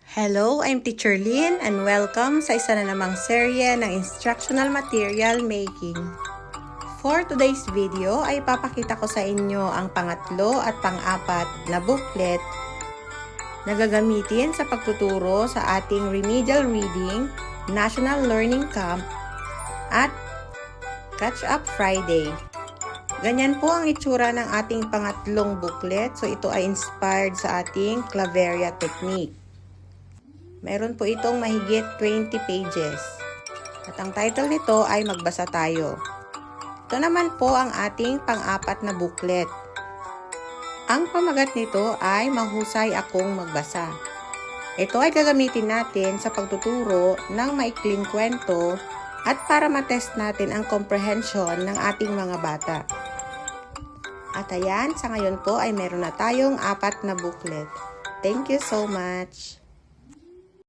Hello, I'm Teacher Lynn and welcome sa isa na namang serye ng Instructional Material Making. For today's video ay papakita ko sa inyo ang pangatlo at pang-apat na booklet na gagamitin sa pagtuturo sa ating Remedial Reading, National Learning Camp at Catch Up Friday. Ganyan po ang itsura ng ating pangatlong booklet. So ito ay inspired sa ating Claveria technique. Meron po itong mahigit 20 pages. At ang title nito ay Magbasa Tayo. Ito naman po ang ating pang-apat na booklet. Ang pamagat nito ay Mahusay Akong Magbasa. Ito ay gagamitin natin sa pagtuturo ng maikling kwento at para matest natin ang comprehension ng ating mga bata. At ayan, sa ngayon po ay meron na tayong 4 na booklet. Thank you so much!